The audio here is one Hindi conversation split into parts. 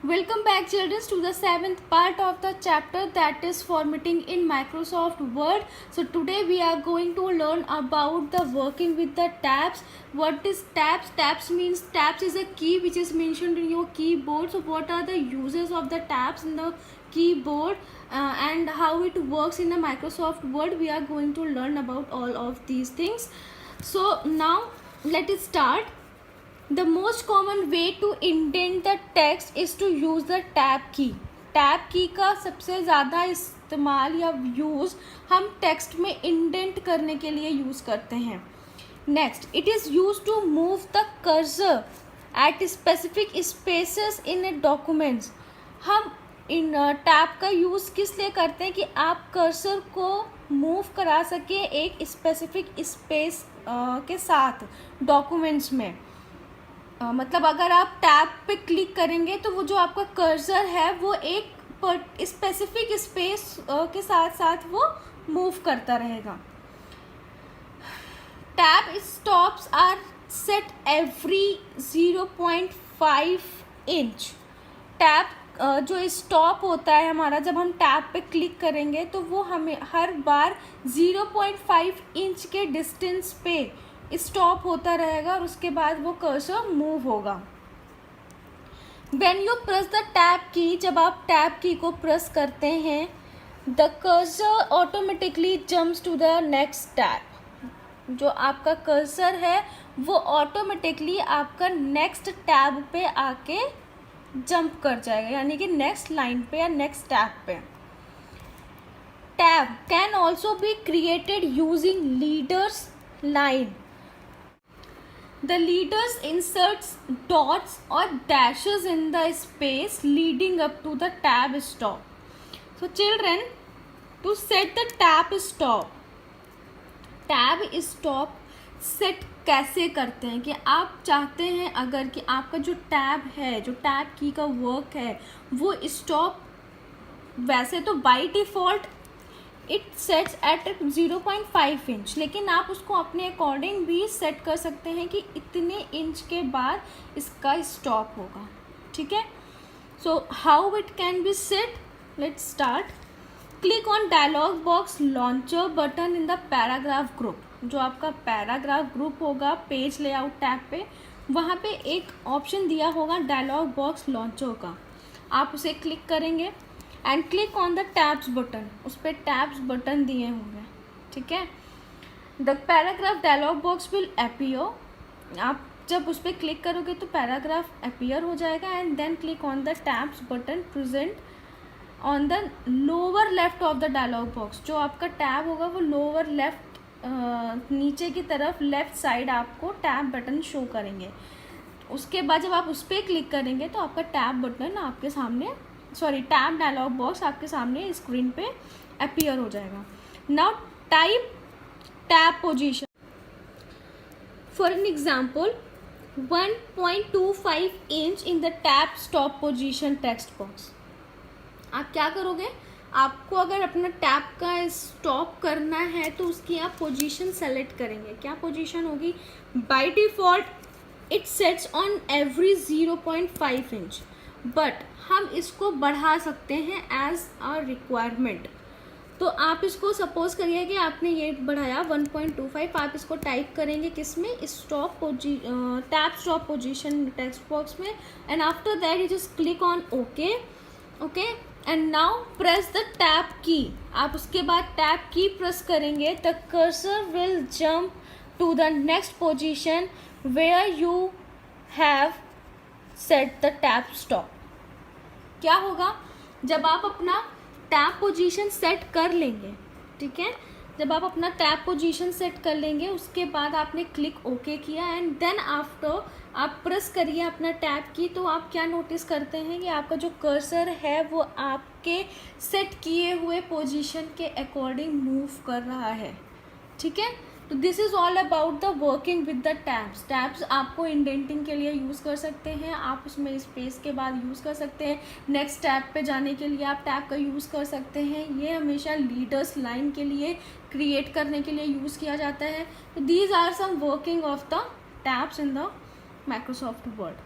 Welcome back, children, to the 7th part of the chapter, that is formatting in Microsoft Word. So today we are going to learn about the working with the tabs. What is tabs? Tabs means tabs is a key which is mentioned in your keyboard. So what are the uses of the tabs in the keyboard and how it works in the Microsoft Word? We are going to learn about all of these things. So now let us start. The most common way to indent the text is to use the tab key. Tab की का सबसे ज़्यादा इस्तेमाल या यूज़ हम टेक्स्ट में इंडेंट करने के लिए यूज़ करते हैं. Next, it is used to move the cursor at specific spaces in a documents. हम इन टैब का यूज़ किस लिए करते हैं कि आप कर्सर को मूव करा सके एक स्पेसिफिक स्पेस के साथ डॉक्यूमेंट्स में. मतलब अगर आप टैब पे क्लिक करेंगे तो वो जो आपका कर्सर है वो एक स्पेसिफिक स्पेस के साथ साथ वो मूव करता रहेगा. Tab stops are set every 0.5 inch. Tab जो स्टॉप होता है हमारा, जब हम टैब पे क्लिक करेंगे तो वो हमें हर बार 0.5 इंच के डिस्टेंस पे स्टॉप होता रहेगा और उसके बाद वो कर्सर मूव होगा. When you press the tab key, जब आप टैब की को प्रेस करते हैं, the cursor automatically jumps to the next tab. जो आपका कर्सर है वो ऑटोमेटिकली आपका नेक्स्ट टैब पे आके जंप कर जाएगा, यानी कि नेक्स्ट लाइन पे या नेक्स्ट टैब पे. Tab can also be created using leaders line. The leaders inserts dots or dashes in the space leading up to the tab stop. So children, to set the tab stop set कैसे करते हैं कि आप चाहते हैं अगर कि आपका जो टैब है, जो टैब की का वर्क है वो स्टॉप, वैसे तो by default it sets at 0.5 inch, लेकिन आप उसको अपने अकॉर्डिंग भी सेट कर सकते हैं कि इतने इंच के बाद इसका स्टॉप होगा. ठीक है. So how it can be set, let's start. Click on dialog box launcher button in the paragraph group. जो आपका पैराग्राफ ग्रुप होगा पेज लेआउट टैब पे, वहाँ पे एक ऑप्शन दिया होगा डायलॉग बॉक्स लॉन्चर का. आप उसे क्लिक करेंगे and click on the tabs button. उस पर टैब्स बटन दिए होंगे. ठीक है. The paragraph dialog box will appear. आप जब उस पर क्लिक करोगे तो पैराग्राफ अपीयर हो जाएगा. And then click on the tabs button present on the lower left of the dialog box. जो आपका टैब होगा वो लोअर लेफ्ट नीचे की तरफ लेफ्ट साइड आपको टैब बटन शो करेंगे. उसके बाद जब आप उस पर क्लिक करेंगे तो आपका टैब बटन आपके सामने, टैब डायलॉग बॉक्स आपके सामने स्क्रीन पे अपीयर हो जाएगा. Now type tab position. For an example 1.25 inch in the tab stop position text box. आप क्या करोगे, आपको अगर अपना टैब का स्टॉप करना है तो उसकी आप पोजीशन सेलेक्ट करेंगे. क्या पोजीशन होगी? Bye default it sets on every 0.5 inch, but हम इसको बढ़ा सकते हैं एज अ रिक्वायरमेंट. तो आप इसको सपोज करिए कि आपने ये बढ़ाया 1.25. आप इसको टाइप करेंगे किस में, tab stop position text box में. And after that you just click on okay. And now press the tab key. आप उसके बाद टैब की प्रेस करेंगे. The cursor will jump to the next position where you have set the tab stop. क्या होगा, जब आप अपना टैब पोजीशन सेट कर लेंगे, ठीक है, जब आप अपना टैब पोजीशन सेट कर लेंगे उसके बाद आपने क्लिक ओके किया एंड देन आफ्टर आप प्रेस करिए अपना टैब की, तो आप क्या नोटिस करते हैं कि आपका जो कर्सर है वो आपके सेट किए हुए पोजीशन के अकॉर्डिंग मूव कर रहा है. ठीक है. तो this is all about the working with the tabs. Tabs आपको इंडेंटिंग के लिए यूज़ कर सकते हैं, आप उसमें स्पेस के बाद यूज़ कर सकते हैं. नेक्स्ट टैब पे जाने के लिए आप टैब का यूज़ कर सकते हैं. ये हमेशा लीडर्स लाइन के लिए क्रिएट करने के लिए यूज़ किया जाता है. तो these are some working of the tabs in the Microsoft Word.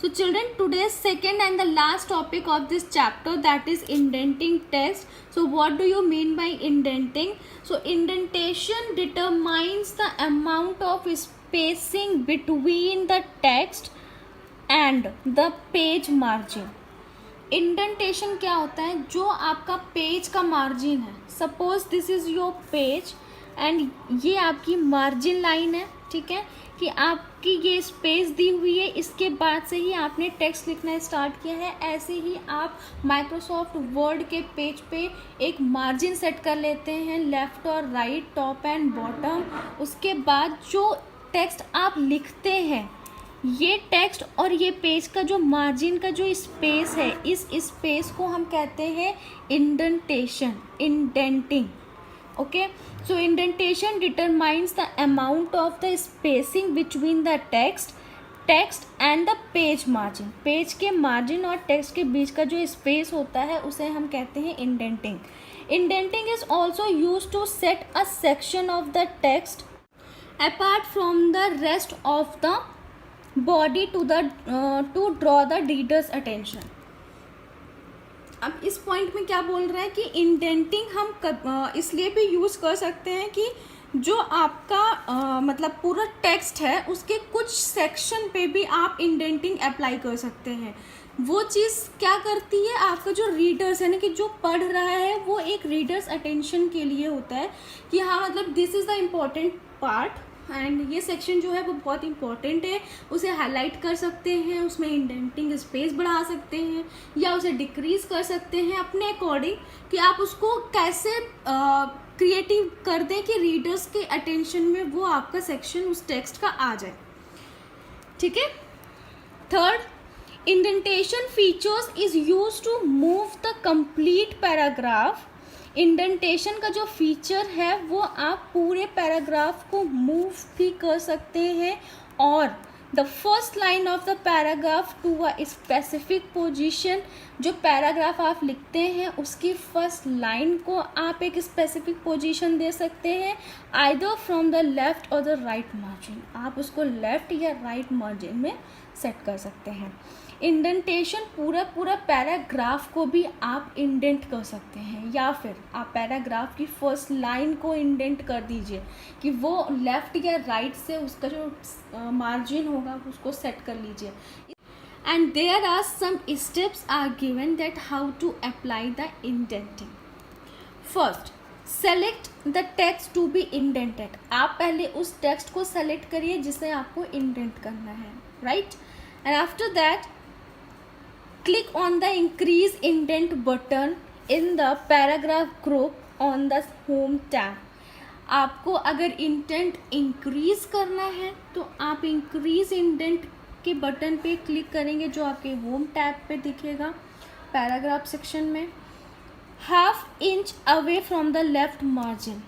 So children, today's second and the last topic of this chapter, that is indenting text. So what do you mean by indenting? So indentation determines the amount of spacing between the text and the page margin. Indentation क्या होता है? जो आपका पेज का मार्जिन है, suppose this is your page and ये आपकी मार्जिन लाइन है, ठीक है, कि आपकी ये स्पेस दी हुई है, इसके बाद से ही आपने टेक्स्ट लिखना स्टार्ट किया है। ऐसे ही आप माइक्रोसॉफ्ट वर्ड के पेज पे एक मार्जिन सेट कर लेते हैं, लेफ़्ट और राइट, टॉप एंड बॉटम। उसके बाद जो टेक्स्ट आप लिखते हैं, ये टेक्स्ट और ये पेज का जो मार्जिन का जो स्पेस है, इस स्पेस को हम कहते हैं indentation, indenting. Okay, so indentation determines the amount of the spacing between the text and the page margin. Page के मार्जिन और टेक्स्ट के बीच का जो स्पेस होता है उसे हम कहते हैं indenting. Indenting is also use to set a section of the text apart from the rest of the body to draw the readers attention. अब इस पॉइंट में क्या बोल रहा है कि इंडेंटिंग हम इसलिए भी यूज़ कर सकते हैं कि जो आपका मतलब पूरा टेक्स्ट है उसके कुछ सेक्शन पे भी आप इंडेंटिंग अप्लाई कर सकते हैं। वो चीज़ क्या करती है, आपका जो रीडर्स है ना, कि जो पढ़ रहा है वो एक रीडर्स अटेंशन के लिए होता है कि हाँ मतलब this is the important part and ये सेक्शन जो है वो बहुत इंपॉर्टेंट है, उसे हाईलाइट कर सकते हैं, उसमें इंडेंटिंग स्पेस बढ़ा सकते हैं या उसे डिक्रीज कर सकते हैं अपने अकॉर्डिंग, कि आप उसको कैसे क्रिएटिव कर दें कि रीडर्स के अटेंशन में वो आपका सेक्शन उस टेक्स्ट का आ जाए। ठीक है। Third, indentation features is use to move the complete paragraph. Indentation का जो फीचर है वो आप पूरे पैराग्राफ को मूव भी कर सकते हैं और the first line of the paragraph to a specific position. जो पैराग्राफ आप लिखते हैं उसकी फर्स्ट लाइन को आप एक स्पेसिफिक पोजीशन दे सकते हैं, आइदर फ्रॉम द लेफ्ट और द राइट मार्जिन। आप उसको लेफ्ट या राइट मार्जिन में सेट कर सकते हैं। इंडेंटेशन पूरा पैराग्राफ को भी आप इंडेंट कर सकते हैं, या फिर आप पैराग्राफ की फर्स्ट लाइन को इंडेंट कर दीजिए कि वो लेफ़्ट या राइट से उसका जो मार्जिन होगा उसको सेट कर लीजिए। And there are some steps are given that how to apply the indenting. First, select the text to be indented. आप पहले उस टेक्स्ट को सेलेक्ट करिए जिसे आपको इंडेंट करना है, right. And after that click on the increase indent button in the paragraph group on the home tab। आपको अगर इंडेंट इंक्रीज करना है तो आप इंक्रीज इंडेंट के बटन पे क्लिक करेंगे जो आपके होम टैब पे दिखेगा पैराग्राफ सेक्शन में। Half inch away from the left margin.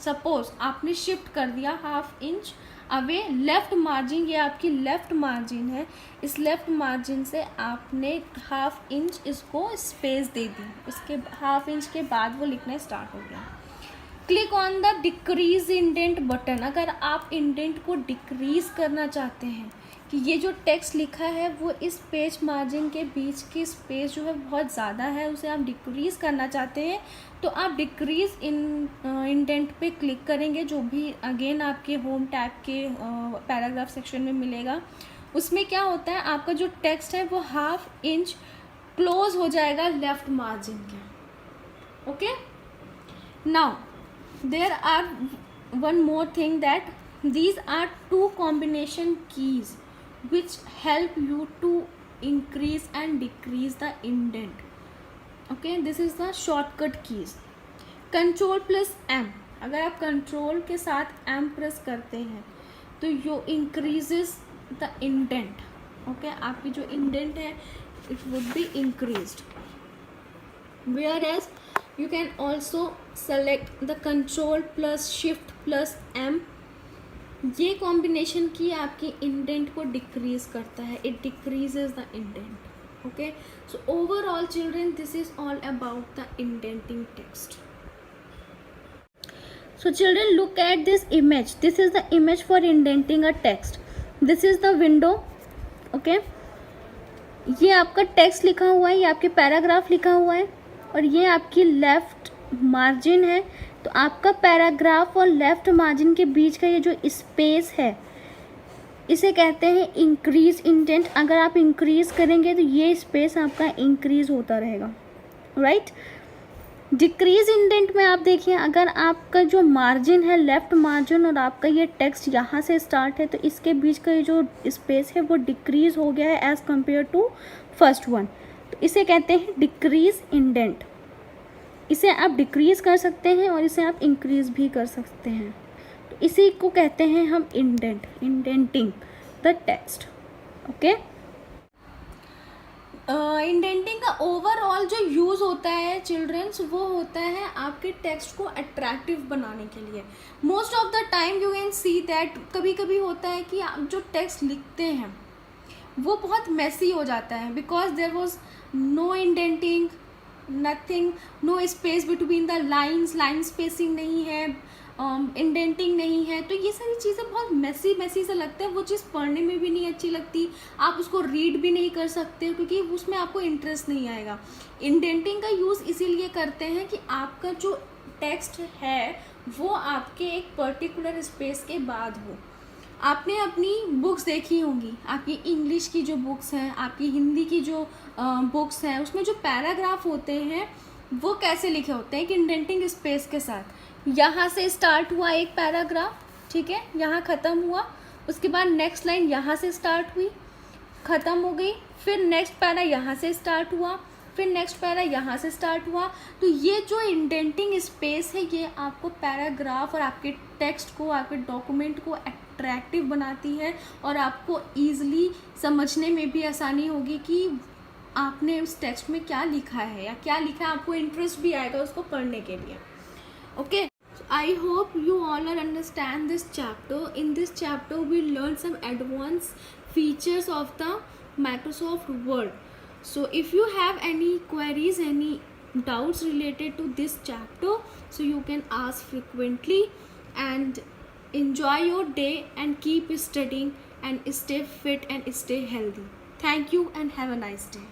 Suppose आपने शिफ्ट कर दिया half inch away left margin, ये आपकी लेफ़्ट मार्जिन है, इस लेफ़्ट मार्जिन से आपने हाफ इंच इसको स्पेस दे दी, उसके हाफ इंच के बाद वो लिखना स्टार्ट हो गया। Click on the decrease indent button. अगर आप इंडेंट को डिक्रीज करना चाहते हैं कि ये जो टेक्स्ट लिखा है वो इस पेज मार्जिन के बीच की स्पेस जो है बहुत ज़्यादा है, उसे आप डिक्रीज करना चाहते हैं तो आप डिक्रीज इंडेंट पे क्लिक करेंगे, जो भी अगेन आपके होम टैब के पैराग्राफ सेक्शन में मिलेगा। उसमें क्या होता है, आपका जो टेक्स्ट है वो हाफ इंच क्लोज हो जाएगा लेफ्ट मार्जिन के। Okay, now there are one more thing that these are two combination keys which help you to increase and decrease the indent. Okay, this is the shortcut keys. Control plus M। अगर आप कंट्रोल के साथ M प्रेस करते हैं तो यो increases the indent। Okay, आपकी जो indent है it would be increased, whereas you can also select the control plus shift plus M। ये कॉम्बिनेशन की आपकी इंडेंट को डिक्रीज करता है, it decreases the indent. Okay, so overall children this is all about the indenting text. So children look at this image, this is the image for indenting a text, this is the window. Okay, ये आपका टेक्स्ट लिखा हुआ है, ये आपके पैराग्राफ लिखा हुआ है और ये आपकी लेफ्ट मार्जिन है। तो आपका पैराग्राफ और लेफ्ट मार्जिन के बीच का ये जो स्पेस है इसे कहते हैं इंक्रीज इंडेंट। अगर आप इंक्रीज करेंगे तो ये स्पेस आपका इंक्रीज होता रहेगा, राइट। डिक्रीज इंडेंट में आप देखिए, अगर आपका जो मार्जिन है लेफ्ट मार्जिन और आपका ये टेक्स्ट यहाँ से स्टार्ट है तो इसके बीच का ये जो स्पेस है वो डिक्रीज हो गया है as compare to first one. तो इसे कहते हैं डिक्रीज इंडेंट। इसे आप डिक्रीज कर सकते हैं और इसे आप इंक्रीज भी कर सकते हैं। तो इसी को कहते हैं हम indent, indenting the text. Okay, indenting का ओवरऑल जो यूज़ होता है चिल्ड्रंस, वो होता है आपके टेक्स्ट को अट्रैक्टिव बनाने के लिए। Most of the time you can see that कभी कभी होता है कि आप जो टेक्स्ट लिखते हैं वो बहुत मेसी हो जाता है because there was no indenting, nothing, no space between the lines, line spacing नहीं है, इंडेंटिंग नहीं है। तो ये सारी चीज़ें बहुत मेसी सा लगता है, वो चीज़ पढ़ने में भी नहीं अच्छी लगती, आप उसको रीड भी नहीं कर सकते क्योंकि उसमें आपको इंटरेस्ट नहीं आएगा। इंडेंटिंग का यूज़ इसीलिए करते हैं कि आपका जो टेक्स्ट है वो आपके एक पर्टिकुलर स्पेस के बाद हो। आपने अपनी बुक्स देखी होंगी, आपकी इंग्लिश की जो बुक्स हैं, आपकी हिंदी की जो बुक्स हैं, उसमें जो पैराग्राफ होते हैं वो कैसे लिखे होते हैं कि इंडेंटिंग स्पेस के साथ। यहाँ से स्टार्ट हुआ एक पैराग्राफ, ठीक है, यहाँ ख़त्म हुआ, उसके बाद नेक्स्ट लाइन यहाँ से स्टार्ट हुई, ख़त्म हो गई, फिर नेक्स्ट पैरा यहाँ से स्टार्ट हुआ, फिर नेक्स्ट पैरा यहाँ से स्टार्ट हुआ। तो ये जो इंडेंटिंग स्पेस है ये आपको पैराग्राफ और आपके टेक्स्ट को, आपके डॉक्यूमेंट को अट्रैक्टिव बनाती है और आपको ईजिली समझने में भी आसानी होगी कि आपने उस टेक्स्ट में क्या लिखा है या क्या लिखा है, आपको इंटरेस्ट भी आएगा उसको पढ़ने के लिए। Okay, I hope you all understand this chapter. In this chapter we learn some advanced features of the Microsoft Word. So if you have any queries, any doubts related to this chapter, so you can ask frequently and enjoy your day and keep studying and stay fit and stay healthy. Thank you and have a nice day.